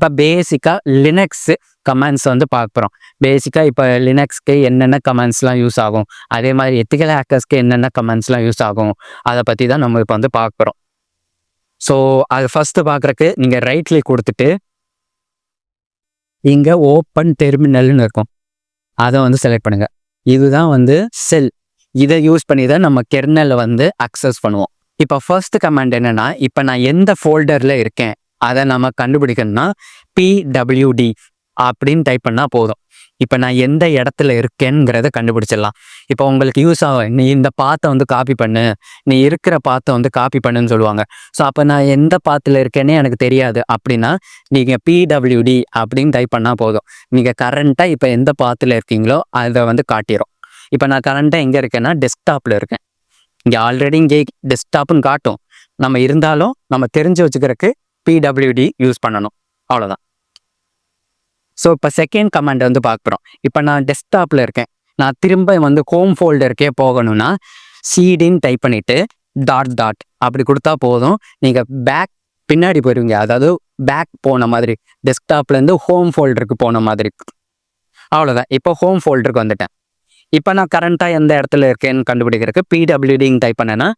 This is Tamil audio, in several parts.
இப்போ பேசிக்காக லினக்ஸ் கமாண்ட்ஸ் வந்து பார்க்குறோம். பேசிக்காக இப்போ லினக்ஸ்க்கு என்னென்ன கமாண்ட்ஸ்லாம் யூஸ் ஆகும், அதே மாதிரி எத்திக்கல் ஹேக்கர்ஸ்க்கு என்னென்ன கமாண்ட்ஸ்லாம் யூஸ் ஆகும், அதை பற்றி தான் நம்ம இப்போ வந்து பார்க்குறோம். ஸோ அது ஃபஸ்ட்டு பார்க்குறக்கு நீங்கள் ரைட் கிளிக் கொடுத்துட்டு இங்கே ஓப்பன் டெர்மினல்னு இருக்கும், அதை வந்து செலக்ட் பண்ணுங்கள். இதுதான் வந்து செல். இதை யூஸ் பண்ணி தான் நம்ம கெர்னலை வந்து அக்சஸ் பண்ணுவோம். இப்போ ஃபர்ஸ்ட் கமாண்ட் என்னென்னா, இப்போ நான் எந்த ஃபோல்டரில் இருக்கேன் அதை நம்ம கண்டுபிடிக்கணும்னா pwd அப்படின்னு டைப் பண்ணால் போதும். இப்போ நான் எந்த இடத்துல இருக்கேங்கிறத கண்டுபிடிச்சிடலாம். இப்போ உங்களுக்கு யூஸ் ஆகும், நீ இந்த பாத்தை வந்து காப்பி பண்ணு, நீ இருக்கிற பாத்தை வந்து காப்பி பண்ணுன்னு சொல்லுவாங்க. ஸோ அப்போ நான் எந்த பாத்தில் இருக்கேன்னே எனக்கு தெரியாது அப்படின்னா நீங்கள் pwd அப்படின்னு டைப் பண்ணால் போதும். நீங்கள் கரண்ட்டாக இப்போ எந்த பாத்தில் இருக்கீங்களோ அதை வந்து காட்டிடும். இப்போ நான் கரண்ட்டாக எங்கே இருக்கேன்னா டெஸ்க்டாப்பில் இருக்கேன். இங்கே ஆல்ரெடி இங்கே டெஸ்க்டாப்னு காட்டும், நம்ம இருந்தாலும் நம்ம தெரிஞ்சு வச்சுக்கிறதுக்கு pwd யூஸ் பண்ணணும், அவ்வளோதான். ஸோ இப்போ செகண்ட் கமாண்ட் வந்து பார்க்குறோம். இப்போ நான் டெஸ்க்டாப்பில் இருக்கேன், நான் திரும்ப வந்து ஹோம் ஃபோல்டருக்கே போகணும்னா சிடின்னு டைப் பண்ணிவிட்டு டாட் அப்படி கொடுத்தா போதும். நீங்கள் பேக் பின்னாடி போயிடுவீங்க, அதாவது பேக் போன மாதிரி, டெஸ்க்டாப்லேருந்து ஹோம் ஃபோல்டருக்கு போன மாதிரி. அவ்வளோதான். இப்போ ஹோம் ஃபோல்டருக்கு வந்துட்டேன். இப்போ நான் கரண்ட்டாக எந்த இடத்துல இருக்கேன்னு கண்டுபிடிக்கிறதுக்கு pwdன்னு டைப் பண்ணேன்னா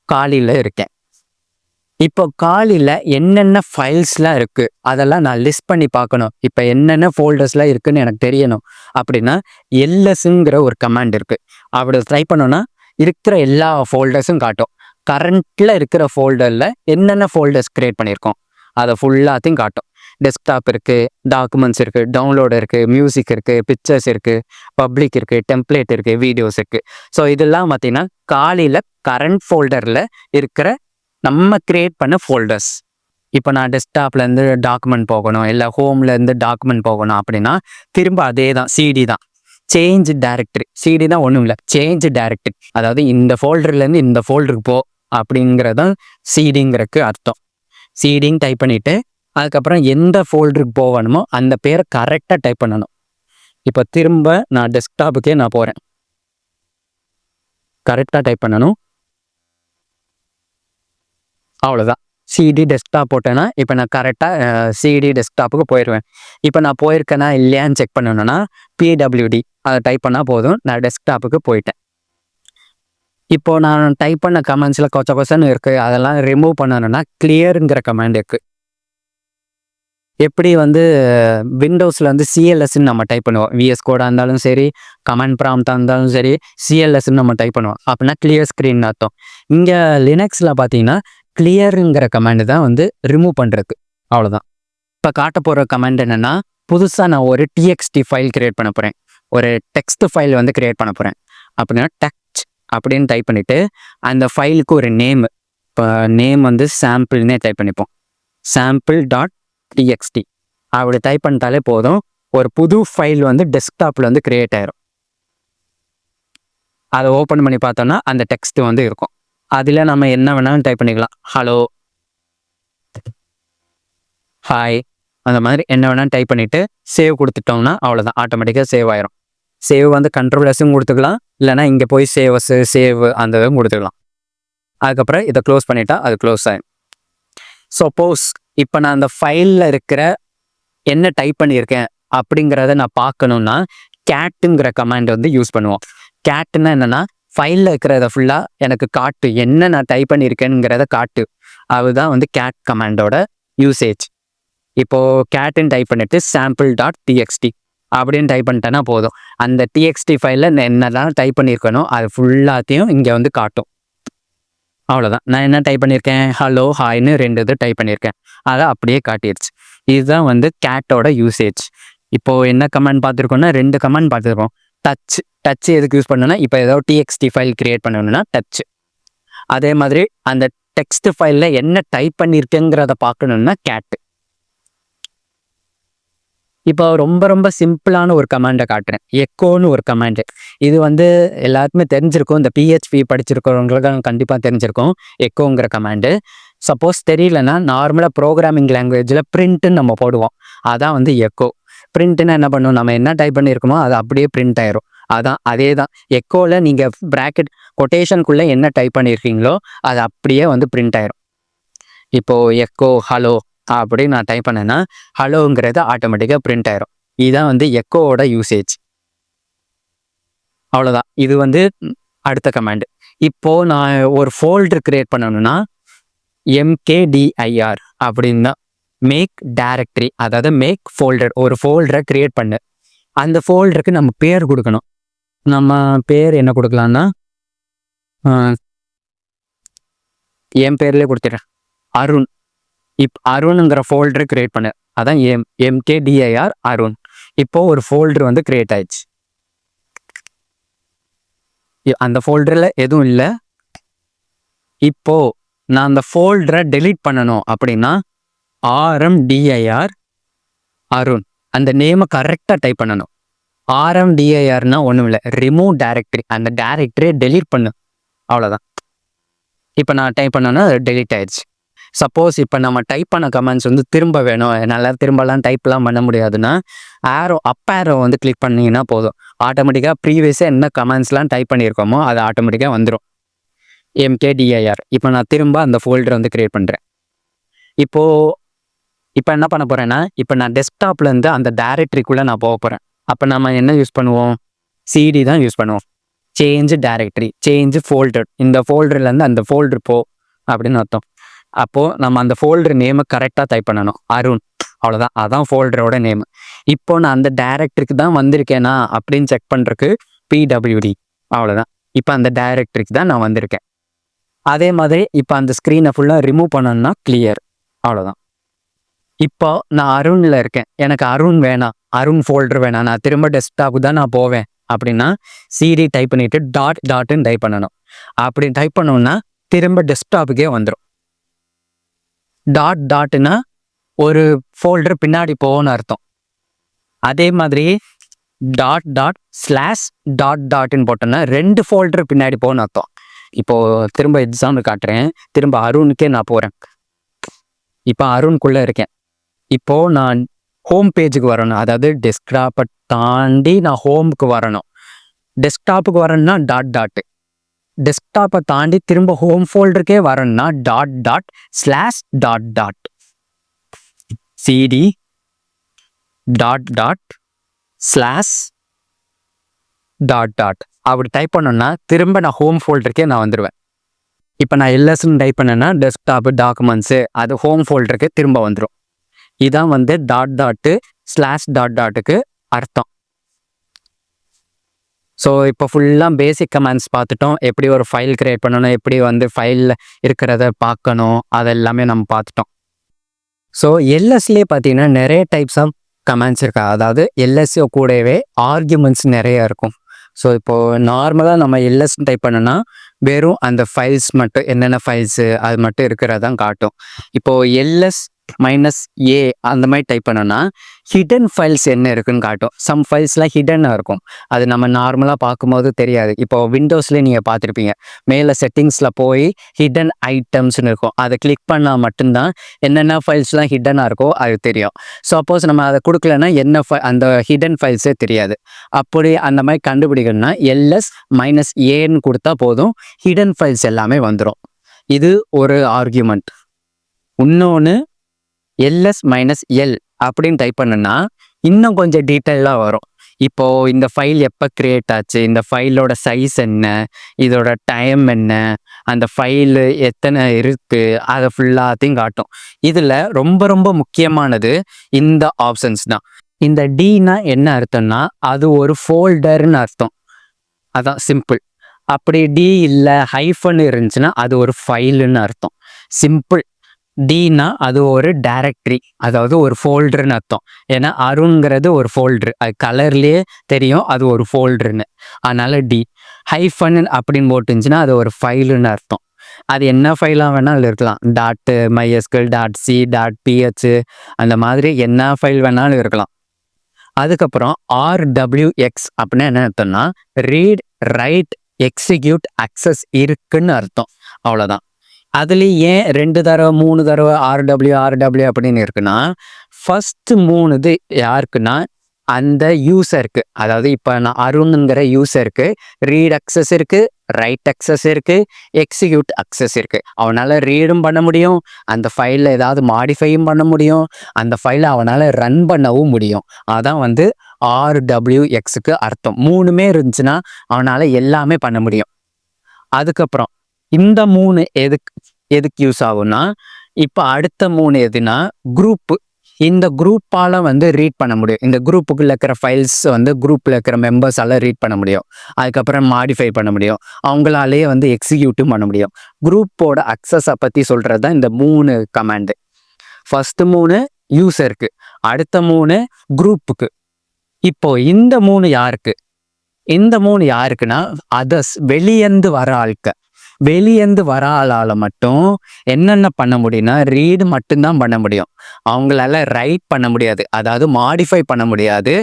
காலியில் இருக்கேன். இப்போ காலியில் என்னென்ன ஃபைல்ஸ்லாம் இருக்குது அதெல்லாம் நான் லிஸ்ட் பண்ணி பார்க்கணும். இப்போ என்னென்ன ஃபோல்டர்ஸ்லாம் இருக்குதுன்னு எனக்கு தெரியணும் அப்படின்னா எல்எஸ்ங்கிற ஒரு கமாண்ட் இருக்குது. அப்படி ட்ரை பண்ணோன்னா இருக்கிற எல்லா ஃபோல்டர்ஸும் காட்டும். கரண்ட்டில் இருக்கிற ஃபோல்டரில் என்னென்ன ஃபோல்டர்ஸ் க்ரியேட் பண்ணியிருக்கோம் அதை ஃபுல்லாத்தையும் காட்டும். டெஸ்க்டாப் இருக்குது, டாக்குமெண்ட்ஸ் இருக்குது, டவுன்லோடு இருக்குது, மியூசிக் இருக்குது, பிக்சர்ஸ் இருக்குது, பப்ளிக் இருக்குது, டெம்ப்ளேட் இருக்குது, வீடியோஸ் இருக்குது. ஸோ இதெல்லாம் பார்த்திங்கன்னா காலியில் கரண்ட் ஃபோல்டரில் இருக்கிற நம்ம க்ரியேட் பண்ண ஃபோல்டர்ஸ். இப்போ நான் டெஸ்க்டாப்லேருந்து டாக்குமெண்ட் போகணும், இல்லை ஹோம்லேருந்து டாக்குமெண்ட் போகணும் அப்படின்னா திரும்ப அதே தான், சிடி தான், சேஞ்ச் டைரக்டரி. சிடி தான் ஒன்றும் இல்லை, சேஞ்ச் டைரக்டரி. அதாவது இந்த ஃபோல்டர்லேருந்து இந்த ஃபோல்டருக்கு போ அப்படிங்கிறதான் சிடிங்கிறதுக்கு அர்த்தம். சிடின்னு டைப் பண்ணிவிட்டு அதுக்கப்புறம் எந்த ஃபோல்டருக்கு போகணுமோ அந்த பேரை கரெக்டாக டைப் பண்ணணும். இப்போ திரும்ப நான் டெஸ்க்டாப்புக்கே நான் போகிறேன், கரெக்டாக டைப் பண்ணணும், அவ்வளோதான். சிடி டெஸ்க்டாப் போட்டேன்னா இப்போ நான் கரெக்டாக சிடி டெஸ்க்டாப்புக்கு போயிடுவேன். இப்போ நான் போயிருக்கேனா இல்லையான்னு செக் பண்ணணும்னா pwd அதை டைப் பண்ணால் போதும், நான் டெஸ்க்டாப்புக்கு போயிட்டேன். இப்போது நான் டைப் பண்ண கமெண்ட்ஸில் கொச்சன்னு இருக்குது, அதெல்லாம் ரிமூவ் பண்ணணும்னா கிளியருங்கிற கமெண்ட் இருக்குது. எப்படி வந்து விண்டோஸில் வந்து சிஎல்எஸ்ன்னு நம்ம டைப் பண்ணுவோம், விஎஸ் கோடாக இருந்தாலும் சரி, கமெண்ட் ப்ராம்ப்டாக இருந்தாலும் சரி, சிஎல்எஸ்ன்னு நம்ம டைப் பண்ணுவோம், அப்படின்னா கிளியர் ஸ்க்ரீன் அர்த்தம். இங்கே லினக்ஸில் பார்த்தீங்கன்னா கிளியருங்கிற கமாண்டு தான் வந்து ரிமூவ் பண்ணுறதுக்கு, அவ்வளோதான். இப்போ காட்ட போகிற கமாண்ட் என்னென்னா, புதுசாக நான் ஒரு டிஎக்ஸ்டி ஃபைல் க்ரியேட் பண்ண போகிறேன், ஒரு டெக்ஸ்ட் ஃபைல் வந்து க்ரியேட் பண்ண போகிறேன் அப்படின்னா டெக்ஸ்ட் அப்படின்னு டைப் பண்ணிவிட்டு அந்த ஃபைலுக்கு ஒரு நேம், இப்போ நேம் வந்து சாம்பிள்னே டைப் பண்ணிப்போம், sample.txt அப்படி டைப் பண்ணிட்டாலே போதும், ஒரு புது ஃபைல் வந்து டெஸ்க்டாப்பில் வந்து க்ரியேட் ஆயிரும். அதை ஓப்பன் பண்ணி பார்த்தோன்னா அந்த டெக்ஸ்ட் வந்து இருக்கும். அதில் நம்ம என்ன வேணாலும் டைப் பண்ணிக்கலாம், ஹலோ, ஹாய், அந்த மாதிரி என்ன வேணாலும் டைப் பண்ணிவிட்டு சேவ் கொடுத்துட்டோம்னா அவ்வளோதான், ஆட்டோமேட்டிக்காக சேவ் ஆயிரும். சேவ் வந்து கண்ட்ரோலர்ஸும் கொடுத்துக்கலாம், இல்லைனா இங்கே போய் சேவ் அந்த இதுவும் கொடுத்துக்கலாம். அதுக்கப்புறம் இதை க்ளோஸ் பண்ணிட்டா அது க்ளோஸ் ஆகிடும். சப்போஸ் இப்போ நான் அந்த ஃபைலில் இருக்கிற என்ன டைப் பண்ணியிருக்கேன் அப்படிங்கிறத நான் பார்க்கணுன்னா கேட்டுங்கிற கமாண்ட் வந்து யூஸ் பண்ணுவோம். கேட்டுன்னா என்னென்னா ஃபைலில் இருக்கிறத ஃபுல்லாக எனக்கு காட்டு, என்ன நான் டைப் பண்ணியிருக்கேனுங்கிறத காட்டு, அதுதான் வந்து கேட் கமாண்டோட யூசேஜ். இப்போது கேட்டுன்னு டைப் பண்ணிவிட்டு sample.txt அப்படின்னு டைப் பண்ணிட்டேன்னா போதும், அந்த டிஎக்ஸ்டி ஃபைலில் என்னெல்லாம் டைப் பண்ணியிருக்கனோ அது ஃபுல்லாத்தையும் இங்கே வந்து காட்டும், அவ்வளோதான். நான் என்ன டைப் பண்ணியிருக்கேன், ஹலோ, ஹாய்னு 2 இது டைப் பண்ணியிருக்கேன், அதை அப்படியே காட்டிடுச்சு. இதுதான் வந்து கேட்டோட யூசேஜ். இப்போது என்ன கமாண்ட் பார்த்துருக்கோன்னா 2 கமாண்ட் பார்த்துருக்கோம். டச் எதுக்கு யூஸ் பண்ணணும்னா இப்போ ஏதோ டிஎக்ஸ்டி ஃபைல் க்ரியேட் பண்ணணும்னா டச். அதே மாதிரி அந்த டெக்ஸ்ட் ஃபைலில் என்ன டைப் பண்ணியிருக்கேங்கிறத பார்க்கணுன்னா கேட்டு. இப்போ ரொம்ப ரொம்ப சிம்பிளான ஒரு கமாண்டை காட்டுறேன், எக்கோன்னு ஒரு கமாண்டு. இது வந்து எல்லாருக்குமே தெரிஞ்சிருக்கும், இந்த பிஹெச்பி படிச்சிருக்கிறவங்களுக்கு கண்டிப்பாக தெரிஞ்சிருக்கும் எக்கோங்கிற கமாண்டு. சப்போஸ் தெரியலன்னா நார்மலாக ப்ரோக்ராமிங் லாங்குவேஜில் பிரிண்ட்டுன்னு நம்ம போடுவோம், அதான் வந்து எக்கோ. பிரிண்ட்டுன்னா என்ன பண்ணும், நம்ம என்ன டைப் பண்ணியிருக்கோமோ அது அப்படியே பிரிண்ட் ஆயிரும், அதான் அதே தான். எக்கோவில் நீங்கள் ப்ராக்கெட் கொட்டேஷனுக்குள்ளே என்ன டைப் பண்ணியிருக்கீங்களோ அது அப்படியே வந்து பிரிண்ட் ஆயிரும். இப்போது எக்கோ ஹலோ அப்படின்னு நான் டைப் பண்ணேன்னா ஹலோங்கிறது ஆட்டோமேட்டிக்காக பிரிண்ட் ஆயிரும். இதுதான் வந்து எக்கோவோட யூசேஜ். அவ்வளோதான். இது வந்து அடுத்த கமாண்டு. இப்போ நான் ஒரு ஃபோல்டர் கிரியேட் பண்ணணும்னா MKDIR அப்படின்னு தான், மேக் டைரக்டரி, அதாவது மேக் ஃபோல்டர். ஒரு ஃபோல்டரை கிரியேட் பண்ணு. அந்த ஃபோல்டருக்கு நம்ம பேர் கொடுக்கணும். நம்ம பேர் என்ன கொடுக்கலான்னா என் பேர்லேயே கொடுத்துட்றேன், அருண். அருணுங்கிற ஃபோல்டரை கிரியேட் பண்ணு. அதான் MKDIR அருண். இப்போ ஒரு ஃபோல்டர் வந்து கிரியேட் ஆயிடுச்சு. அந்த ஃபோல்டரில் எதுவும் இல்லை. இப்போ நான் அந்த ஃபோல்டரை டெலீட் பண்ணணும் அப்படின்னா RMDIR அருண், அந்த நேமை கரெக்டாக டைப் பண்ணணும். RMDIRனா ஒன்றும் இல்லை, ரிமூவ் டைரக்டரி. அந்த டைரக்டரியை டெலீட் பண்ணு, அவ்வளோதான். இப்போ நான் டைப் பண்ணோன்னா அது டெலீட் ஆயிடுச்சு. சப்போஸ் இப்போ நம்ம டைப் பண்ண கமெண்ட்ஸ் வந்து திரும்ப வேணும், நல்லா திரும்பலாம் டைப்லாம் பண்ண முடியாதுன்னா அப் ஆரோ வந்து கிளிக் பண்ணிங்கன்னா போதும். ஆட்டோமேட்டிக்காக ப்ரீவியஸாக என்ன கமெண்ட்ஸ்லாம் டைப் பண்ணியிருக்கோமோ அது ஆட்டோமேட்டிக்காக வந்துடும். MKDIR. இப்போ நான் திரும்ப அந்த ஃபோல்டரை வந்து கிரியேட் பண்ணுறேன். இப்போ என்ன பண்ண போகிறேன்னா, இப்போ நான் டெஸ்க்டாப்லேருந்து அந்த டைரக்டரிக்குள்ளே நான் போக போகிறேன். அப்போ நம்ம என்ன யூஸ் பண்ணுவோம்? CD தான் யூஸ் பண்ணுவோம். Change directory, change folder. இந்த ஃபோல்டர்லேருந்து அந்த ஃபோல்டர் போ அப்படின்னு அர்த்தம். அப்போது நம்ம அந்த ஃபோல்டர் நேமை கரெக்டாக டைப் பண்ணணும், அருண். அவ்வளோதான், அதான் ஃபோல்டரோட நேம். இப்போ நான் அந்த டைரக்டரிக்கு தான் வந்திருக்கேனா அப்படின்னு செக் பண்ணுறதுக்கு PWD. அவ்வளோதான். இப்போ அந்த டைரக்டரிக்கு தான் நான் வந்திருக்கேன். அதே மாதிரி இப்போ அந்த ஸ்க்ரீனை ஃபுல்லாக ரிமூவ் பண்ணணும்னா கிளியர். அவ்வளோதான். இப்போ நான் அருணில் இருக்கேன், எனக்கு அருண் வேணாம், அருண் ஃபோல்டர் வேணாம், நான் திரும்ப டெஸ்க்டாப்புக்கு தான் நான் போவேன் அப்படின்னா CD டைப் பண்ணிவிட்டு டாட்னு டைப் பண்ணணும். அப்படி டைப் பண்ணோம்னா திரும்ப டெஸ்க்டாப்புக்கே வந்துடும். டாட்னா ஒரு ஃபோல்டர் பின்னாடி போகணும்னு அர்த்தம். அதே மாதிரி டாட்ன்னு போட்டோன்னா 2 ஃபோல்டர் பின்னாடி போகணும்னு அர்த்தம். இப்போது திரும்ப எக்ஸாம்பிள் காட்டுறேன். திரும்ப அருணுக்கே நான் போகிறேன். இப்போ அருணுக்குள்ளே இருக்கேன். இப்போது நான் ஹோம் பேஜுக்கு வரணும், அதாவது டெஸ்க்டாப்பை தாண்டி நான் ஹோமுக்கு வரணும். டெஸ்க்டாப்புக்கு வரணும்னா டாட். டெஸ்க்டாப்பை தாண்டி திரும்ப ஹோம் ஃபோல்டருக்கே வரணும்னா டாட் CD // அப்படி டைப் பண்ணோன்னா திரும்ப நான் ஹோம் ஃபோல்டருக்கே நான் வந்துடுவேன். இப்போ நான் LSன்னு டைப் பண்ணேன்னா டெஸ்க்டாப்பு, டாக்குமெண்ட்ஸு, அது ஹோம் ஃபோல்டருக்கு திரும்ப வந்துடும். இதான் வந்து // அர்த்தம். ஸோ இப்போ ஃபுல்லாக பேசிக் கமெண்ட்ஸ் பார்த்துட்டோம். எப்படி ஒரு ஃபைல் கிரியேட் பண்ணணும், எப்படி வந்து ஃபைலில் இருக்கிறத பார்க்கணும், அதெல்லாமே நம்ம பார்த்துட்டோம். ஸோ LSலேயே பார்த்தீங்கன்னா நிறைய டைப்ஸ் ஆஃப் கமெண்ட்ஸ் இருக்கா. அதாவது LSO கூடவே ஆர்கியூமெண்ட்ஸ் நிறைய இருக்கும். ஸோ இப்போது நார்மலாக நம்ம LS டைப் பண்ணோன்னா வெறும் அந்த ஃபைல்ஸ் மட்டும், என்னென்ன ஃபைல்ஸு அது மட்டும் இருக்கிறதான் காட்டும். இப்போது LS-A அந்த மாதிரி டைப் பண்ணோன்னா ஹிடன் ஃபைல்ஸ் என்ன இருக்குன்னு காட்டும். சம் ஃபைல்ஸ்லாம் ஹிடனாக இருக்கும், அது நம்ம நார்மலாக பார்க்கும்போது தெரியாது. இப்போது விண்டோஸ்லேயே நீங்கள் பார்த்துருப்பீங்க, மேலே செட்டிங்ஸில் போய் ஹிடன் ஐட்டம்ஸ்னு இருக்கும், அதை கிளிக் பண்ணால் மட்டும்தான் என்னென்ன ஃபைல்ஸ்லாம் ஹிடனாக இருக்கோ அது தெரியும். சப்போஸ் நம்ம அதை கொடுக்கலன்னா அந்த ஹிடன் ஃபைல்ஸே தெரியாது. அப்படி அந்த மாதிரி கண்டுபிடிக்கணும்னா LS-Aன்னு கொடுத்தா போதும், ஹிடன் ஃபைல்ஸ் எல்லாமே வந்துடும். இது ஒரு ஆர்கியூமெண்ட். இன்னொன்று LS-L அப்படின்னு டைப் பண்ணுன்னா இன்னும் கொஞ்சம் டீட்டெயிலாக வரும். இப்போது இந்த ஃபைல் எப்போ க்ரியேட் ஆச்சு, இந்த ஃபைலோட சைஸ் என்ன, இதோட டைம் என்ன, அந்த ஃபைலு எத்தனை இருக்குது, அதை ஃபுல்லாத்தையும் காட்டும். இதில் ரொம்ப ரொம்ப முக்கியமானது இந்த ஆப்ஷன்ஸ் தான். இந்த Dனா என்ன அர்த்தம்னா அது ஒரு ஃபோல்டர்னு அர்த்தம். அதான் சிம்பிள். அப்படி D இல்லை ஹைஃபன் இருந்துச்சுன்னா அது ஒரு ஃபைலுன்னு அர்த்தம். சிம்பிள். Dனா அது ஒரு டைரக்டரி, அதாவது ஒரு ஃபோல்டர்னு அர்த்தம். ஏன்னா அருண்ங்கிறது ஒரு ஃபோல்டரு, அது கலர்லேயே தெரியும் அது ஒரு ஃபோல்டருன்னு. அதனால் D. ஹைஃபன் அப்படின்னு போட்டுருந்துச்சுன்னா அது ஒரு ஃபைலுன்னு அர்த்தம். அது என்ன ஃபைலாக வேணாலும் இருக்கலாம், .mysql .c .ph அந்த மாதிரி என்ன ஃபைல் வேணாலும் இருக்கலாம். அதுக்கப்புறம் RWX அப்படின்னா என்ன அர்த்தம்னா ரீட், ரைட், எக்ஸிக்யூட், அக்சஸ் இருக்குன்னு அர்த்தம். அவ்வளோதான். அதுலேயும் ஏன் 2 தடவை 3 தடவை RW அப்படின்னு இருக்குன்னா, ஃபஸ்ட்டு 3 இது யாருக்குன்னா அந்த யூசருக்கு, அதாவது இப்போ நான் அருண்ங்கிற யூசருக்கு ரீட் அக்சஸ் இருக்குது, ரைட் அக்சஸ் இருக்குது, எக்ஸிக்யூட் அக்சஸ் இருக்குது. அவனால் ரீடும் பண்ண முடியும், அந்த ஃபைலில் ஏதாவது மாடிஃபையும் பண்ண முடியும், அந்த ஃபைலை அவனால் ரன் பண்ணவும் முடியும். அதான் வந்து RWXக்கு அர்த்தம். 3மே இருந்துச்சுன்னா அவனால் எல்லாமே பண்ண முடியும். அதுக்கப்புறம் இந்த 3 எதுக்கு யூஸ் ஆகும்னா, இப்போ அடுத்த 3 எதுனா குரூப்பு. இந்த குரூப்பால் வந்து ரீட் பண்ண முடியும். இந்த குரூப்புக்குள்ள இருக்கிற ஃபைல்ஸ் வந்து குரூப்பில் இருக்கிற மெம்பர்ஸால் ரீட் பண்ண முடியும். அதுக்கப்புறம் மாடிஃபை பண்ண முடியும். அவங்களாலேயே வந்து எக்ஸிக்யூட்டும் பண்ண முடியும். குரூப்போட அக்சஸை பற்றி சொல்கிறது தான் இந்த 3 கமாண்டு. ஃபஸ்ட்டு 3 யூசருக்கு, அடுத்த 3 குரூப்புக்கு. இப்போ இந்த 3 யாருக்கு? இந்த 3 யாருக்குன்னா அதர்ஸ், வெளியேந்து வர ஆட்கள். வெளியேந்து வர ஆளால் மட்டும் என்னென்ன பண்ண முடியும்னா ரீடு மட்டும்தான் பண்ண முடியும். அவங்களால ரைட் பண்ண முடியாது, அதாவது மாடிஃபை பண்ண முடியாது.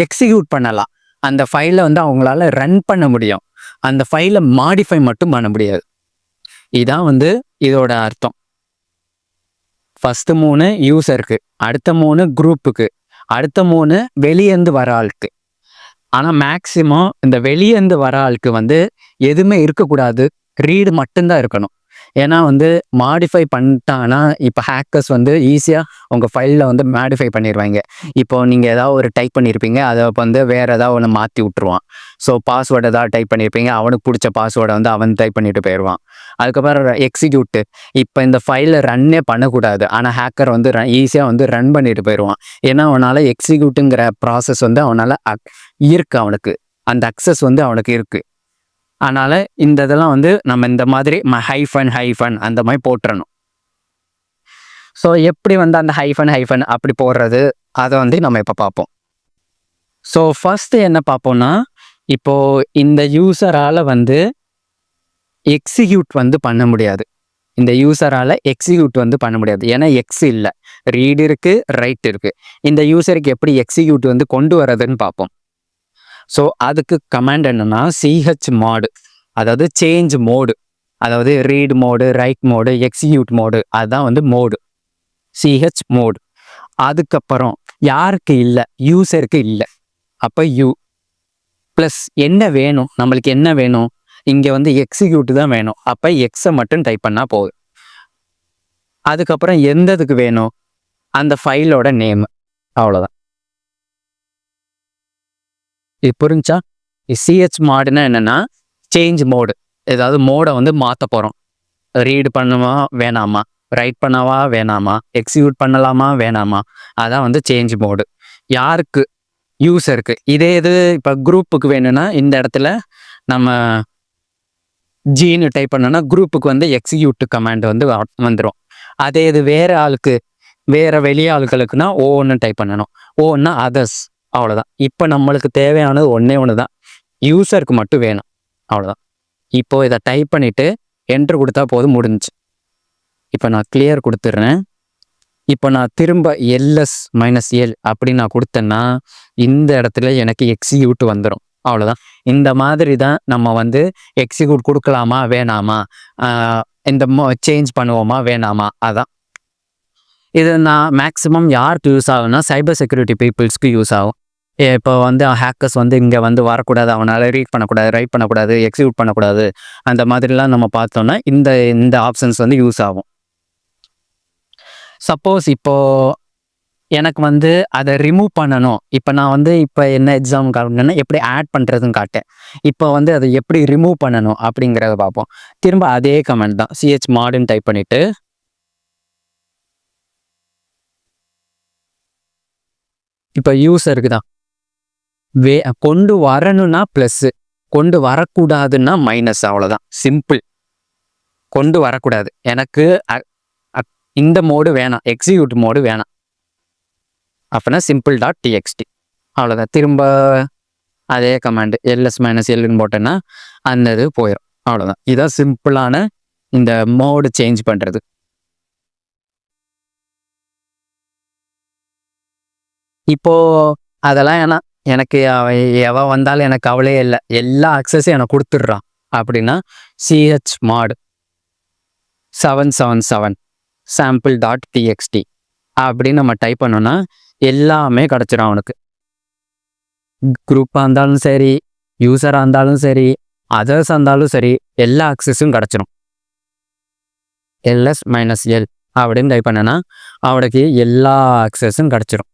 எக்ஸிக்யூட் பண்ணலாம், அந்த ஃபைலை வந்து அவங்களால ரன் பண்ண முடியும். அந்த ஃபைலை மாடிஃபை மட்டும் பண்ண முடியாது. இதான் வந்து இதோட அர்த்தம். ஃபஸ்ட்டு 3 யூசருக்கு, அடுத்த 3 குரூப்புக்கு, அடுத்த 3 வெளியேந்து வர ஆளுக்கு. ஆனால் மேக்சிமம் இந்த வெளியேந்து வர ஆளுக்கு வந்து எதுவுமே இருக்கக்கூடாது, ரீடு மட்டும்தான் இருக்கணும். ஏன்னா வந்து மாடிஃபை பண்ணிட்டாங்கன்னா இப்போ ஹேக்கர்ஸ் வந்து ஈஸியாக உங்கள் ஃபைலில் வந்து மாடிஃபை பண்ணிடுவாங்க. இப்போ நீங்கள் ஏதாவது ஒரு டைப் பண்ணியிருப்பீங்க, அதை வந்து வேறு ஏதாவது ஒன்று மாற்றி விட்ருவான். ஸோ பாஸ்வேர்டு ஏதாவது டைப் பண்ணியிருப்பீங்க, அவனுக்கு பிடிச்ச பாஸ்வேர்டை வந்து அவன் டைப் பண்ணிட்டு போயிடுவான். அதுக்கப்புறம் எக்ஸிக்யூட்டு, இப்போ இந்த ஃபைலை ரன்னே பண்ணக்கூடாது, ஆனால் ஹேக்கர் வந்து ஈஸியாக வந்து ரன் பண்ணிட்டு போயிடுவான். ஏன்னா அவனால் எக்ஸிக்யூட்டுங்கிற ப்ராசஸ் வந்து அவனால் இருக்குது, அவனுக்கு அந்த அக்சஸ் வந்து அவனுக்கு இருக்குது. அதனால் இந்த இதெல்லாம் வந்து நம்ம இந்த மாதிரி ஹைஃபன் அந்த மாதிரி போட்டுறணும். ஸோ எப்படி வந்து அந்த ஹைஃபன் அப்படி போடுறது, அதை வந்து நம்ம இப்போ பார்ப்போம். ஸோ ஃபஸ்ட்டு என்ன பார்ப்போம்னா, இப்போது இந்த யூசரால் வந்து எக்ஸிக்யூட் வந்து பண்ண முடியாது. இந்த யூசரால் எக்ஸிக்யூட் வந்து பண்ண முடியாது, ஏன்னா எக்ஸ் இல்லை, ரீடு இருக்குது, ரைட் இருக்குது. இந்த யூசருக்கு எப்படி எக்ஸிக்யூட் வந்து கொண்டு வரதுன்னு பார்ப்போம். ஸோ அதுக்கு கமாண்ட் என்னன்னா chmod, அதாவது சேஞ்ச் மோடு, அதாவது read mode, right mode, execute mode, அதுதான் வந்து மோடு, chmod. அதுக்கப்புறம் யாருக்கு இல்லை, யூசருக்கு இல்லை, அப்போ யூ ப்ளஸ் என்ன வேணும், நம்மளுக்கு என்ன வேணும், இங்கே வந்து எக்ஸிக்யூட் தான் வேணும், அப்போ எக்ஸை மட்டும் டைப் பண்ணால் போதும். அதுக்கப்புறம் எந்ததுக்கு வேணும், அந்த ஃபைலோட நேம், அவ்வளோதான். இது புரிஞ்சா? chmodனா என்னென்னா சேஞ்ச் மோடு, ஏதாவது மோடை வந்து மாற்ற போகிறோம். ரீடு பண்ணுமா வேணாமா, ரைட் பண்ணவா வேணாமா, எக்ஸிக்யூட் பண்ணலாமா வேணாமா, அதான் வந்து சேஞ்ச் மோடு. யாருக்கு, யூசருக்கு. இதே இது இப்போ குரூப்புக்கு வேணும்னா இந்த இடத்துல நம்ம ஜீனு டைப் பண்ணோன்னா குரூப்புக்கு வந்து எக்ஸிக்யூட் கமாண்ட் வந்து வந்துடும். அதே இது வேறு ஆளுக்கு, வேறு வெளியே ஆளுகளுக்குன்னா ஓன்னு டைப் பண்ணணும். ஓன்னா அதர்ஸ், அவ்வளோதான். இப்போ நம்மளுக்கு தேவையானது ஒன்று தான், யூசருக்கு மட்டும் வேணும், அவ்வளோதான். இப்போது இதை டைப் பண்ணிவிட்டு என்ட்ரு கொடுத்தா போதும், முடிஞ்சு. இப்போ நான் கிளியர் கொடுத்துட்றேன். இப்போ நான் திரும்ப -L அப்படின்னு நான் கொடுத்தேன்னா இந்த இடத்துல எனக்கு எக்ஸிக்யூட் வந்துடும், அவ்வளோதான். இந்த மாதிரி தான் நம்ம வந்து எக்ஸிக்யூட் கொடுக்கலாமா வேணாமா, இந்த சேஞ்ச் பண்ணுவோமா வேணாமா, அதான். இது நான் மேக்ஸிமம் யாருக்கு யூஸ் ஆகும்னா சைபர் செக்யூரிட்டி பீப்புள்ஸ்க்கு யூஸ் ஆகும். இப்போ வந்து ஹேக்கர்ஸ் வந்து இங்கே வந்து வரக்கூடாது, அவனால் ரீட் பண்ணக்கூடாது, ரைட் பண்ணக்கூடாது, எக்ஸிக்யூட் பண்ணக்கூடாது, அந்த மாதிரிலாம் நம்ம பார்த்தோன்னா இந்த ஆப்ஷன்ஸ் வந்து யூஸ் ஆகும். சப்போஸ் இப்போது எனக்கு வந்து அதை ரிமூவ் பண்ணணும், இப்போ நான் வந்து இப்போ என்ன எக்ஸாம் காட்டுங்கன்னா எப்படி ஆட் பண்ணுறதுன்னு காட்டேன். இப்போ வந்து அதை எப்படி ரிமூவ் பண்ணணும் அப்படிங்கிறத பார்ப்போம். திரும்ப அதே கமெண்ட் தான், chmodன்னு டைப் பண்ணிவிட்டு இப்போ யூசருக்கு தான் கொண்டு வரணும்னா ப்ளஸ்ஸு, கொண்டு வரக்கூடாதுன்னா மைனஸ், அவ்வளோதான், சிம்பிள். கொண்டு வரக்கூடாது, எனக்கு இந்த மோடு வேணாம், எக்ஸிக்யூட் மோடு வேணாம், அப்படின்னா simple.txt, அவ்வளோதான். திரும்ப அதே கமாண்டு -Lன்னு போட்டேன்னா அந்த இது போயிடும், அவ்வளோதான். இதுதான் சிம்பிளான இந்த மோடு சேஞ்ச் பண்ணுறது. இப்போது அதெல்லாம் ஏன்னா எனக்கு எவன் வந்தாலும் எனக்கு கவலையே இல்லை, எல்லா அக்சஸையும் எனக்கு கொடுத்துட்றான் அப்படின்னா chmod 777 sample.txt அப்படின்னு நம்ம டைப் பண்ணோன்னா எல்லாமே கிடச்சிடும் அவனுக்கு. குரூப்பாக இருந்தாலும் சரி, யூசராக இருந்தாலும் சரி, அதர்ஸாக இருந்தாலும் சரி, எல்லா ஆக்சஸும் கிடச்சிரும். எல்எஸ் மைனஸ் எல் அப்படின்னு டைப் பண்ணனா அவனுக்கு எல்லா ஆக்சஸும் கிடச்சிரும்.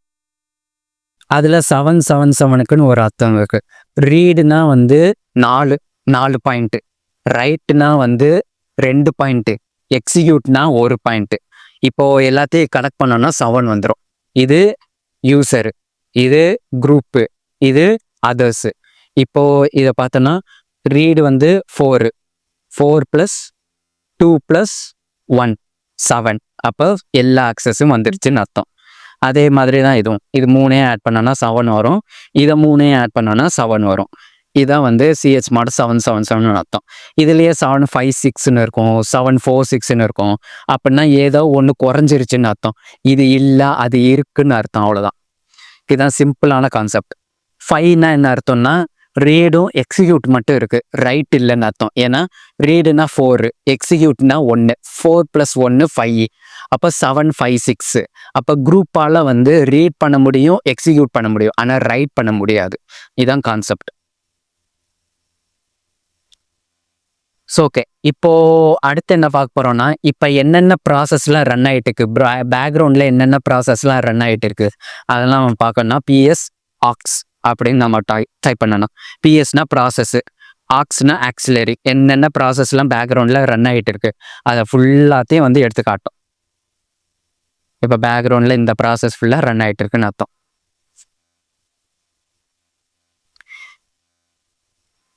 அதில் 777க்குன்னு ஒரு அர்த்தம் இருக்குது. ரீடுனா வந்து 4 பாயிண்ட்டு, ரைட்டுனா வந்து 2 பாயிண்ட்டு, எக்ஸிக்யூட்னா 1 பாயிண்ட்டு. இப்போது எல்லாத்தையும் கனெக்ட் பண்ணோன்னா 7 வந்துடும். இது யூசரு, இது குரூப்பு, இது அதர்ஸு. இப்போது இதை பார்த்தோன்னா ரீடு வந்து 4 + 2 + 1 7. அப்போ எல்லா ஆக்சஸும் வந்துருச்சுன்னு அர்த்தம். அதே மாதிரி தான் இதுவும். இது 3 ஆட் பண்ணோன்னா 7 வரும். இதை 3 ஆட் பண்ணோன்னா 7 வரும். இதான் வந்து சிஹெச் மாடு 777ன்னு அர்த்தம். இதுலேயே 756ன்னு இருக்கும், 746ன்னு இருக்கும். அப்படின்னா ஏதோ ஒன்று குறைஞ்சிருச்சுன்னு அர்த்தம். இது இல்லை, அது இருக்குன்னு அர்த்தம். அவ்வளோதான். இதுதான் சிம்பிளான கான்செப்ட். 5னா என்ன அர்த்தம்னா ரீடும் எக்ஸிக்யூட் மட்டும் இருக்குது, ரைட் இல்லைன்னு அர்த்தம். ஏன்னா ரீடுனா 4, எக்ஸிக்யூட்னா 1, 4 + 1 5. அப்போ 756. அப்போ குரூப்பால் வந்து ரீட் பண்ண முடியும், எக்ஸிக்யூட் பண்ண முடியும், ஆனால் ரைட் பண்ண முடியாது. இதுதான் கான்செப்ட். ஸோ ஓகே, இப்போது அடுத்து என்ன பார்க்க போகிறோன்னா, இப்போ என்னென்ன ப்ராசஸ்லாம் ரன் ஆகிட்டு இருக்கு, பேக்ரவுண்டில் என்னென்ன ப்ராசஸ்லாம் ரன் ஆகிட்டு இருக்கு அதெல்லாம் நம்ம பார்க்கணும்னா PS ஆக்ஸ் அப்படின்னு நம்ம டைப் பண்ணணும். பிஎஸ்னா ப்ராசஸ்ஸு, ஆக்ஸ்னா ஆக்சிலரி. என்னென்ன ப்ராசஸ்லாம் பேக்ரவுண்டில் ரன் ஆகிட்டு இருக்கு அதை ஃபுல்லாத்தையும் வந்து எடுத்து காட்டும். இப்போ பேக்ரவுண்டில் இந்த ப்ராசஸ் ஃபுல்லாக ரன் ஆகிட்டு இருக்குன்னு அர்த்தம்.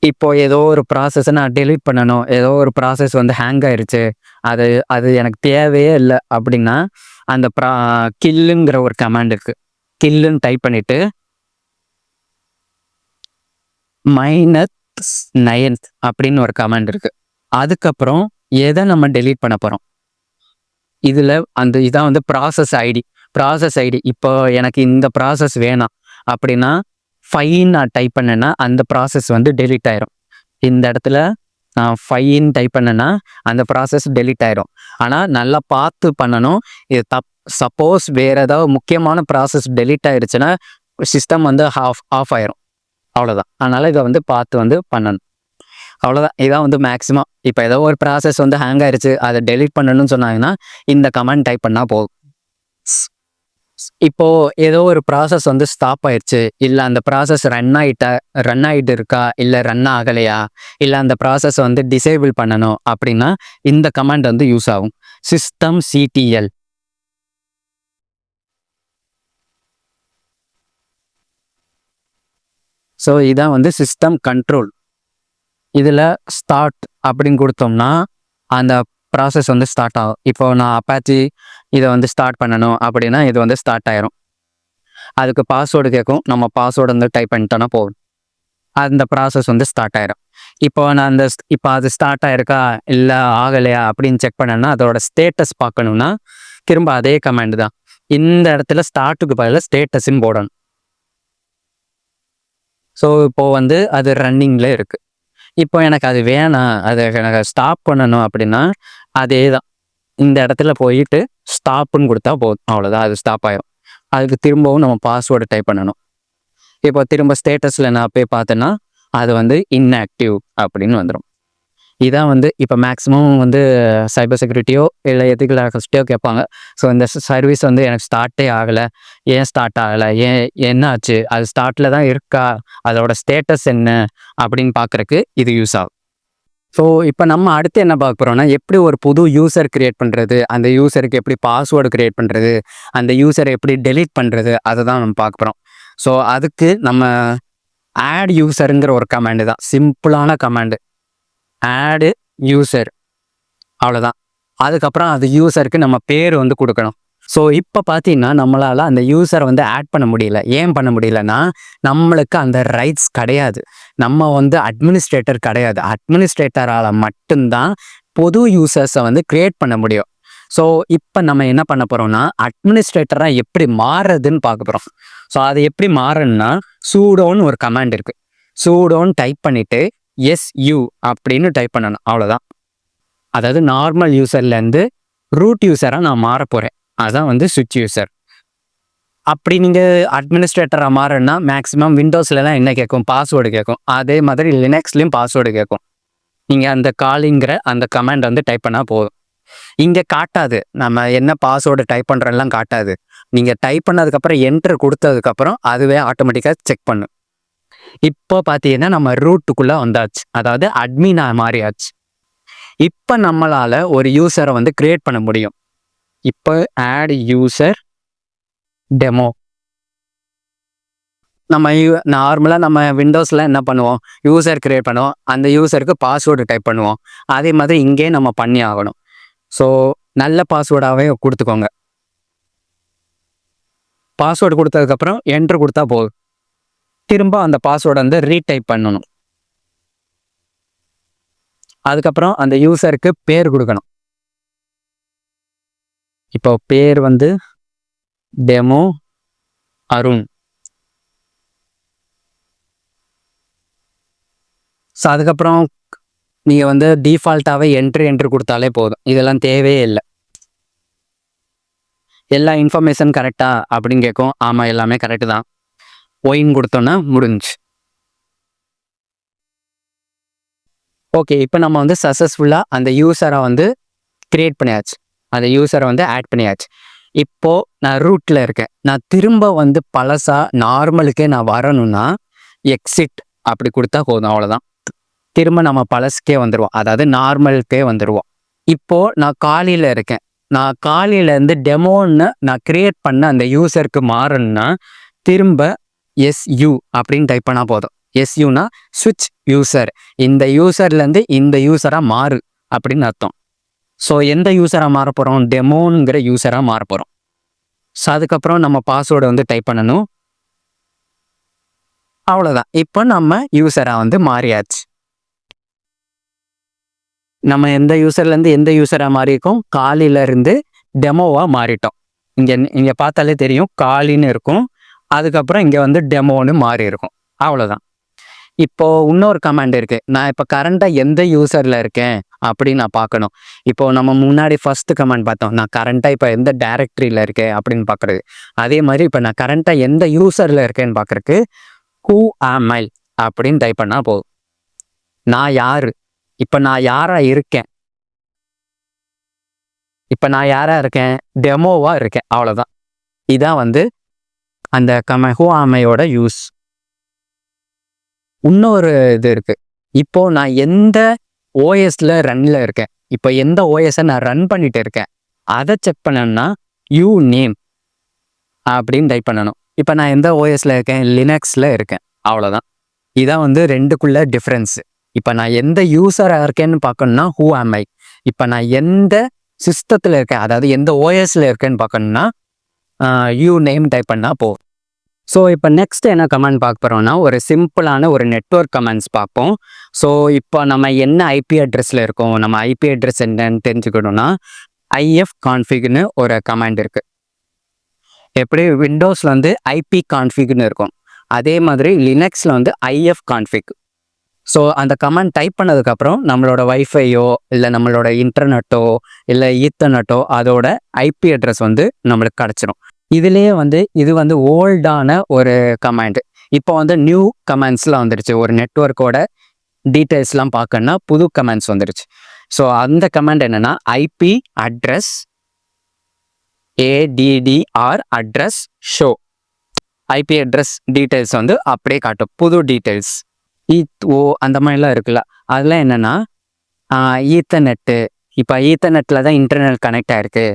இப்போ ஏதோ ஒரு ப்ராசஸை நான் டெலீட் பண்ணணும், ஏதோ ஒரு ப்ராசஸ் வந்து ஹேங் ஆயிடுச்சு, அது எனக்கு தேவையே இல்லை அப்படின்னா அந்த கில்லுங்கிற ஒரு கமாண்ட் இருக்குது. கில்லுன்னு டைப் பண்ணிவிட்டு -9 அப்படின்னு ஒரு கமாண்ட் இருக்குது. அதுக்கப்புறம் எதை நம்ம டெலீட் பண்ண போகிறோம், இதில் இதான் வந்து ப்ராசஸ் ஐடி. இப்போ எனக்கு இந்த ப்ராசஸ் வேணாம் அப்படின்னா 5 நான் டைப் பண்ணேன்னா அந்த ப்ராசஸ் வந்து டெலீட் ஆயிரும். இந்த இடத்துல நான் 5 டைப் பண்ணேன்னா அந்த ப்ராசஸ் டெலீட் ஆயிரும். ஆனால் நல்லா பார்த்து பண்ணணும். இது சப்போஸ் வேறு ஏதாவது முக்கியமான ப்ராசஸ் டெலீட் ஆயிடுச்சுன்னா சிஸ்டம் வந்து ஆஃப் ஆயிரும். அவ்வளோதான். அதனால் இதை வந்து பார்த்து வந்து பண்ணணும். அவ்வளோதான். இதான் வந்து மேக்ஸிமம். இப்போ ஏதோ ஒரு ப்ராசஸ் வந்து ஹேங் ஆயிடுச்சு, அதை டெலீட் பண்ணணும்னு சொன்னாங்கன்னா இந்த கமெண்ட் டைப் பண்ணால் போதும். இப்போது ஏதோ ஒரு ப்ராசஸ் வந்து ஸ்டாப் ஆயிடுச்சு, இல்லை அந்த ப்ராசஸ் ரன் ஆகிட்டு இருக்கா, இல்லை ரன் ஆகலையா, இல்லை அந்த ப்ராசஸ் வந்து டிசேபிள் பண்ணணும் அப்படின்னா இந்த கமாண்ட் வந்து யூஸ் ஆகும். systemctl. ஸோ இதான் வந்து சிஸ்டம் கண்ட்ரோல். இதில் ஸ்டார்ட் அப்படின்னு கொடுத்தோம்னா அந்த ப்ராசஸ் வந்து ஸ்டார்ட் ஆகும். இப்போ நான் அப்பாச்சி இதை வந்து ஸ்டார்ட் பண்ணணும் அப்படின்னா இது வந்து ஸ்டார்ட் ஆயிரும். அதுக்கு பாஸ்வேர்டு கேட்கும், நம்ம பாஸ்வேர்டு வந்து டைப் பண்ணிட்டோன்னா போதும், அந்த ப்ராசஸ் வந்து ஸ்டார்ட் ஆயிரும். இப்போ நான் இப்போ அது ஸ்டார்ட் ஆயிருக்கா இல்லை ஆகலையா அப்படின்னு செக் பண்ணேன்னா அதோட ஸ்டேட்டஸ் பார்க்கணுன்னா திரும்ப அதே கமாண்ட் தான். இந்த இடத்துல ஸ்டார்ட்டுக்கு பதிலாக ஸ்டேட்டஸ்ன்னு போடணும். ஸோ இப்போது வந்து அது ரன்னிங்கில் இருக்குது. இப்போ எனக்கு அது வேணாம், அதை எனக்கு ஸ்டாப் பண்ணணும் அப்படின்னா அதே தான். இந்த இடத்துல போயிட்டு ஸ்டாப்புன்னு கொடுத்தா போதும், அவ்வளோதான், அது ஸ்டாப் ஆகிடும். அதுக்கு திரும்பவும் நம்ம பாஸ்வேர்டு டைப் பண்ணணும். இப்போ திரும்ப ஸ்டேட்டஸில் நான் போய் பார்த்தேன்னா அது வந்து இன்ஆக்டிவ் அப்படின்னு வந்துடும். இதான் வந்து இப்போ மேக்ஸிமம் வந்து சைபர் செக்யூரிட்டியோ இல்லை எத்திக்கல் ஹேக்கர்ஸ்டையோ கேட்பாங்க. ஸோ இந்த சர்வீஸ் வந்து எனக்கு ஸ்டார்ட்டே ஆகலை, ஏன் ஸ்டார்ட் ஆகலை, என்ன ஆச்சு, அது ஸ்டார்ட்டில் தான் இருக்கா, அதோட ஸ்டேட்டஸ் என்ன அப்படின்னு பார்க்குறக்கு இது யூஸ் ஆகும். ஸோ இப்போ நம்ம அடுத்து என்ன பார்க்க போகிறோம்னா, எப்படி ஒரு புது யூசர் க்ரியேட் பண்ணுறது, அந்த யூசருக்கு எப்படி பாஸ்வேர்டு க்ரியேட் பண்ணுறது, அந்த யூசரை எப்படி டெலீட் பண்ணுறது, அதை தான் நம்ம பார்க்க போகிறோம். ஸோ அதுக்கு நம்ம ஆட் யூசருங்கிற ஒரு கமாண்டு தான், சிம்பிளான கமாண்டு. ஆடு யூசர், அவ்வளோதான். அதுக்கப்புறம் அது யூசருக்கு நம்ம பேர் வந்து கொடுக்கணும். ஸோ இப்போ பார்த்தீங்கன்னா நம்மளால் அந்த யூசரை வந்து ஆட் பண்ண முடியல. ஏன் பண்ண முடியலன்னா நம்மளுக்கு அந்த ரைட்ஸ் கிடையாது. நம்ம வந்து அட்மினிஸ்ட்ரேட்டர் கிடையாது. அட்மினிஸ்ட்ரேட்டரால் மட்டும்தான் பொது யூசர்ஸை வந்து க்ரியேட் பண்ண முடியும். ஸோ இப்போ நம்ம என்ன பண்ண போகிறோம்னா அட்மினிஸ்ட்ரேட்டராக எப்படி மாறுறதுன்னு பார்க்க போகிறோம். ஸோ அது எப்படி மாறணும்னா சூடோன்னு ஒரு கமாண்ட் இருக்குது. சூடோன்னு டைப் பண்ணிவிட்டு SU அப்படின்னு டைப் பண்ணணும், அவ்வளோதான். அதாவது நார்மல் யூசர்லேருந்து ரூட் யூசராக நான் மாற போகிறேன். அதுதான் வந்து ஸ்விட்ச் யூசர். அப்படி நீங்கள் அட்மினிஸ்ட்ரேட்டராக மாறணும்னா மேக்ஸிமம் விண்டோஸ்லலாம் என்ன கேட்கும், பாஸ்வேர்டு கேட்கும். அதே மாதிரி லினக்ஸ்லேயும் பாஸ்வேர்டு கேட்கும். நீங்கள் அந்த காலிங்கிற அந்த கமாண்ட் வந்து டைப் பண்ணால் போதும். இங்கே காட்டாது, நம்ம என்ன பாஸ்வேர்டு டைப் பண்ணுறெல்லாம் காட்டாது. நீங்கள் டைப் பண்ணதுக்கப்புறம் என்ட்ரு கொடுத்ததுக்கப்புறம் அதுவே ஆட்டோமேட்டிக்காக செக் பண்ணும். இப்போ பார்த்தீங்கன்னா நம்ம ரூட்டுக்குள்ளே வந்தாச்சு, அதாவது அட்மினா மாறியாச்சு. இப்போ நம்மளால் ஒரு யூசரை வந்து கிரியேட் பண்ண முடியும். இப்போ ஆட் யூசர் டெமோ. நம்ம நார்மலாக நம்ம விண்டோஸில் என்ன பண்ணுவோம், யூசர் கிரியேட் பண்ணுவோம், அந்த யூசருக்கு பாஸ்வேர்டு டைப் பண்ணுவோம். அதே மாதிரி இங்கே நம்ம பண்ணி ஆகணும். ஸோ நல்ல பாஸ்வேர்டாகவே கொடுத்துக்கோங்க. பாஸ்வேர்டு கொடுத்ததுக்கப்புறம் என்ட்ரு கொடுத்தா போதும். திரும்ப அந்த பாஸ்வேர்டை வந்து ரீடைப் பண்ணணும். அதுக்கப்புறம் அந்த யூசருக்கு பேர் கொடுக்கணும். இப்போ பேர் வந்து டெமோ அருண். ஸோ அதுக்கப்புறம் நீங்கள் வந்து டிஃபால்ட்டாகவே என்ட்ரு கொடுத்தாலே போதும். இதெல்லாம் தேவையே இல்லை. எல்லா இன்ஃபர்மேஷன் கரெக்டாக அப்படின்னு கேட்கும். ஆமாம், எல்லாமே கரெக்டு தான். ஒயின் கொடுத்தோன்னா முடிஞ்சு. ஓகே, இப்போ நம்ம வந்து சக்ஸஸ்ஃபுல்லாக அந்த யூசரை வந்து க்ரியேட் பண்ணியாச்சு, அந்த யூசரை வந்து ஆட் பண்ணியாச்சு. இப்போது நான் ரூட்டில் இருக்கேன். நான் திரும்ப வந்து பழசாக நார்மலுக்கே நான் வரணும்னா எக்ஸிட் அப்படி கொடுத்தா போதும், அவ்வளோதான். திரும்ப நம்ம பழசுக்கே வந்துடுவோம், அதாவது நார்மலுக்கே வந்துடுவோம். இப்போது நான் காலியில் இருக்கேன். நான் காலியிலேருந்து டெமோன்னு நான் க்ரியேட் பண்ண அந்த யூசருக்கு மாறணும்னா திரும்ப எஸ்யூ அப்படின்னு டைப் பண்ணால் போதும். எஸ்யூனா ஸ்விட்ச் யூசர், இந்த யூசர்லேருந்து இந்த யூசராக மாறு அப்படின்னு அர்த்தம். ஸோ எந்த யூசராக மாற போகிறோம், டெமோங்கிற யூசராக மாற போகிறோம். ஸோ அதுக்கப்புறம் நம்ம பாஸ்வேர்டை வந்து டைப் பண்ணணும். அவ்வளோதான், இப்போ நம்ம யூசராக வந்து மாறியாச்சு. நம்ம எந்த யூசர்லேருந்து எந்த யூசராக மாறியிருக்கோம், காலியிலேருந்து டெமோவாக மாறிட்டோம். இங்கே பார்த்தாலே தெரியும், காலின்னு இருக்கும், அதுக்கப்புறம் இங்கே வந்து டெமோன்னு மாறி இருக்கும். அவ்வளோதான். இப்போது இன்னொரு கமாண்ட் இருக்குது. நான் இப்போ கரண்ட்டாக எந்த யூசரில் இருக்கேன் அப்படின்னு நான் பார்க்கணும். இப்போது நம்ம முன்னாடி ஃபஸ்ட்டு கமாண்ட் பார்த்தோம், நான் கரண்ட்டாக இப்போ எந்த டைரக்டரியில் இருக்கேன் அப்படின்னு பார்க்குறது. அதே மாதிரி இப்போ நான் கரண்ட்டாக எந்த யூசரில் இருக்கேன்னு பார்க்குறக்கு ஹூ ஆம் ஐ அப்படின்னு டைப் பண்ணால் போதும். நான் யார், இப்போ நான் யாராக இருக்கேன், இப்போ நான் யாராக இருக்கேன், டெமோவாக இருக்கேன், அவ்வளோதான். இதான் வந்து அந்த ஹூ ஆம் ஐயோட யூஸ். இன்னொரு இது இருக்குது. இப்போது நான் எந்த ஓஎஸில் ரன்னில் இருக்கேன், இப்போ எந்த ஓஎஸை நான் ரன் பண்ணிட்டு இருக்கேன் அதை செக் பண்ணணும்னா யூ நேம் அப்படின்னு டைப் பண்ணணும். இப்போ நான் எந்த ஓஎஸில் இருக்கேன், லினக்ஸில் இருக்கேன், அவ்வளோதான். இதான் வந்து ரெண்டுக்குள்ள டிஃப்ரென்ஸு. இப்போ நான் எந்த யூசராக இருக்கேன்னு பார்க்கணுன்னா ஹூ ஆம் ஐ. இப்போ நான் எந்த சிஸ்டத்தில் இருக்கேன், அதாவது எந்த ஓஎஸில் இருக்கேன்னு பார்க்கணுன்னா யூ நேம் டைப் பண்ணால் போதும். ஸோ இப்போ நெக்ஸ்ட் என்ன கமெண்ட் பார்க்க போகிறோம்னா ஒரு சிம்பிளான ஒரு நெட்வொர்க் கமெண்ட்ஸ் பார்ப்போம். ஸோ இப்போ நம்ம என்ன ஐபி அட்ரஸில் இருக்கோம், நம்ம ஐபி அட்ரஸ் என்னன்னு தெரிஞ்சுக்கணும்னா ஐஎஃப் கான்ஃபிக்னு ஒரு கமெண்ட் இருக்குது. எப்படி விண்டோஸில் வந்து ஐபி கான்ஃபிக்னு இருக்கும், அதே மாதிரி லினக்ஸில் வந்து ஐஎஃப் கான்ஃபிக். ஸோ அந்த கமெண்ட் டைப் பண்ணதுக்கப்புறம் நம்மளோட வைஃபையோ இல்லை நம்மளோட இன்டர்நெட்டோ இல்லை ஈத்தர்நெட்டோ அதோட ஐபி அட்ரஸ் வந்து நம்மளுக்கு கிடச்சிடும். இதுலேயே வந்து இது வந்து ஓல்டான ஒரு கமாண்ட். இப்போ வந்து நியூ கமெண்ட்ஸ்லாம் வந்துருச்சு. ஒரு நெட்வொர்க்கோட டீட்டெயில்ஸ்லாம் பார்க்கணுன்னா புது கமெண்ட்ஸ் வந்துருச்சு. ஸோ அந்த கமெண்ட் என்னென்னா IP address attr address show. IP address details வந்து அப்படியே காட்டும், புது டீட்டெயில்ஸ். அந்த மாதிரிலாம் இருக்குல்ல, அதெல்லாம் என்னென்னா ஈத்தர்நெட்டு. இப்போ ஈத்தர்நெட்டில் தான் இன்டர்நெட் கனெக்ட் ஆகிருக்கு,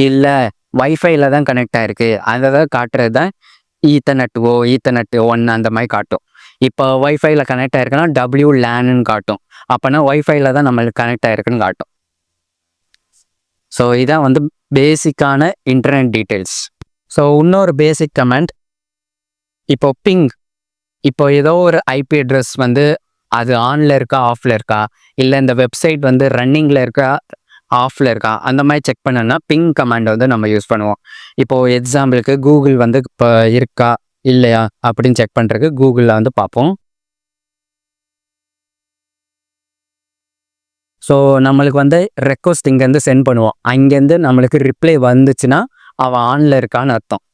இல்லை வைஃபைல தான் கனெக்ட் ஆகிருக்கு, அதை தான் காட்டுறது தான் ஈத்தர்நெட் 1 அந்த மாதிரி காட்டும். இப்போ வைஃபைல கனெக்ட் ஆகிருக்குன்னா WLAN காட்டும், அப்போனா வைஃபைல தான் நம்மளுக்கு கனெக்ட் ஆகிருக்குன்னு காட்டும். ஸோ இதான் வந்து பேசிக்கான இன்டர்நெட் டீட்டெயில்ஸ். ஸோ இன்னொரு பேசிக் கமெண்ட், இப்போ பிங். இப்போ ஏதோ ஒரு ஐபி அட்ரஸ் வந்து அது ஆனில் இருக்கா ஆஃபில் இருக்கா, இல்லை இந்த வெப்சைட் வந்து ரன்னிங்கில் இருக்கா ஆஃபில் இருக்கா, அந்த மாதிரி செக் பண்ணோன்னா பிங் கமாண்ட் வந்து நம்ம யூஸ் பண்ணுவோம். இப்போது எக்ஸாம்பிளுக்கு கூகுள் வந்து இப்போ இருக்கா இல்லையா அப்படின்னு செக் பண்ணுறதுக்கு கூகுளில் வந்து பார்ப்போம். ஸோ நம்மளுக்கு வந்து ரெக்வஸ்ட் இங்கேருந்து சென்ட் பண்ணுவோம், அங்கேருந்து நம்மளுக்கு ரிப்ளை வந்துச்சுன்னா அவன் ஆனில் இருக்கான்னு அர்த்தம்.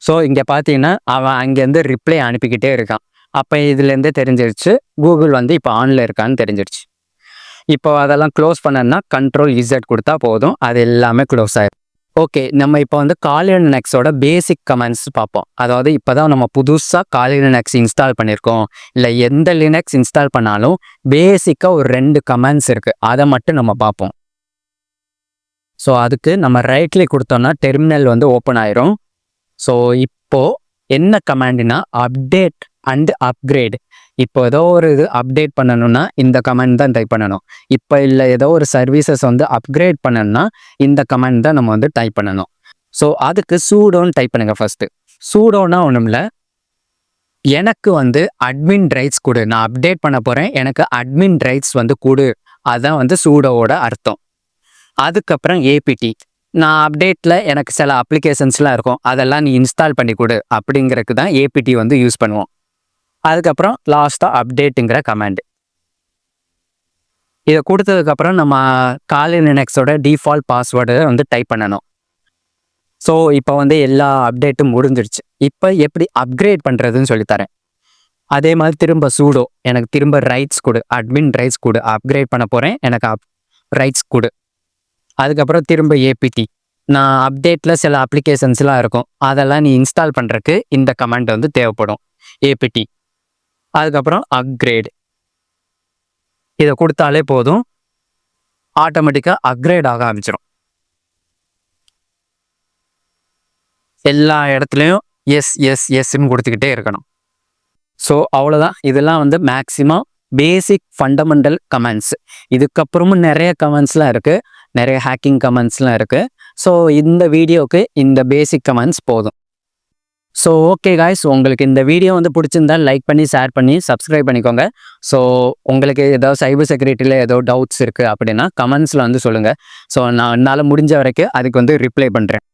ஸோ இங்கே பார்த்தீங்கன்னா அவன் அங்கேருந்து ரிப்ளை அனுப்பிக்கிட்டே இருக்கான். அப்போ இதுலேருந்தே தெரிஞ்சிருச்சு கூகுள் வந்து இப்போ ஆனில் இருக்கான்னு தெரிஞ்சிருச்சு. இப்போ அதெல்லாம் க்ளோஸ் பண்ணணும்னா Ctrl+Z கொடுத்தா போதும், அது எல்லாமே க்ளோஸ் ஆயிடும். ஓகே, நம்ம இப்போ வந்து Kali Linuxோட பேசிக் கமெண்ட்ஸ் பார்ப்போம். அதாவது இப்போ தான் நம்ம புதுசாக Kali Linux இன்ஸ்டால் பண்ணியிருக்கோம், இல்லை எந்த லினக்ஸ் இன்ஸ்டால் பண்ணாலும் பேசிக்காக ஒரு 2 கமெண்ட்ஸ் இருக்குது, அதை மட்டும் நம்ம பார்ப்போம். ஸோ அதுக்கு நம்ம ரைட் கிளிக் கொடுத்தோம்னா டெர்மினல் வந்து ஓப்பன் ஆயிரும். ஸோ இப்போது என்ன கமாண்டுனா அப்டேட் அண்ட் அப்கிரேட். இப்போ ஏதோ ஒரு இது அப்டேட் பண்ணணும்னா இந்த கமெண்ட் தான் டைப் பண்ணணும். இப்போ இல்லை ஏதோ ஒரு சர்வீசஸ் வந்து அப்கிரேட் பண்ணணும்னா இந்த கமெண்ட் தான் நம்ம வந்து டைப் பண்ணணும். ஸோ அதுக்கு சூடோன்னு டைப் பண்ணுங்கள் ஃபஸ்ட்டு. சூடோன்னா ஒன்றும் இல்லை, எனக்கு வந்து அட்மின் ரைட்ஸ் கொடு, நான் அப்டேட் பண்ண போகிறேன், எனக்கு அட்மின் ரைட்ஸ் வந்து கொடு, அதுதான் வந்து சூடோவோட அர்த்தம். அதுக்கப்புறம் ஏபிடி, நான் அப்டேட்டில் எனக்கு சில அப்ளிகேஷன்ஸ்லாம் இருக்கும், அதெல்லாம் நீ இன்ஸ்டால் பண்ணி கொடு அப்படிங்கிறதுக்கு தான் ஏபிடி வந்து யூஸ் பண்ணுவோம். அதுக்கப்புறம் லாஸ்ட்டாக அப்டேட்டுங்கிற கமாண்டு. இதை கொடுத்ததுக்கப்புறம் நம்ம Kali Linuxோட டிஃபால்ட் பாஸ்வேர்டு வந்து டைப் பண்ணணும். ஸோ இப்போ வந்து எல்லா அப்டேட்டும் முடிஞ்சிடுச்சு. இப்போ எப்படி அப்கிரேட் பண்ணுறதுன்னு சொல்லித்தரேன். அதே மாதிரி திரும்ப சூடோ, எனக்கு திரும்ப ரைட்ஸ் கொடு, அட்மின் ரைட்ஸ் கொடு, அப்கிரேட் பண்ண போகிறேன், எனக்கு ரைட்ஸ் கொடு. அதுக்கப்புறம் திரும்ப ஏபிடி, நான் அப்டேட்டில் சில அப்ளிகேஷன்ஸ்லாம் இருக்கும், அதெல்லாம் நீ இன்ஸ்டால் பண்ணுறதுக்கு இந்த கமெண்ட் வந்து தேவைப்படும், ஏபிடி. அதுக்கப்புறம் அப்கிரேட், இதை கொடுத்தாலே போதும், ஆட்டோமேட்டிக்காக அப்கிரேட் ஆக ஆரம்பிச்சிடும். எல்லா இடத்துலையும் எஸ்ன்னு கொடுத்துக்கிட்டே இருக்கணும். ஸோ அவ்வளோதான். இதெல்லாம் வந்து மேக்ஸிமம் பேசிக் ஃபண்டமெண்டல் கமெண்ட்ஸ். இதுக்கப்புறமும் நிறைய கமெண்ட்ஸ்லாம் இருக்குது, நிறைய ஹேக்கிங் கமெண்ட்ஸ்லாம் இருக்குது. ஸோ இந்த வீடியோவுக்கு இந்த பேசிக் கமெண்ட்ஸ் போதும். ஸோ ஓகே காய்ஸ், உங்களுக்கு இந்த வீடியோ வந்து பிடிச்சிருந்தா லைக் பண்ணி, ஷேர் பண்ணி, சப்ஸ்கிரைப் பண்ணிக்கோங்க. ஸோ உங்களுக்கு ஏதாவது சைபர் செக்யூரிட்டியில் ஏதோ டவுட்ஸ் இருக்குது அப்படின்னா கமெண்ட்ஸில் வந்து சொல்லுங்கள். ஸோ நான் என்னால் முடிஞ்ச வரைக்கும் அதுக்கு வந்து ரிப்ளை பண்ணுறேன்.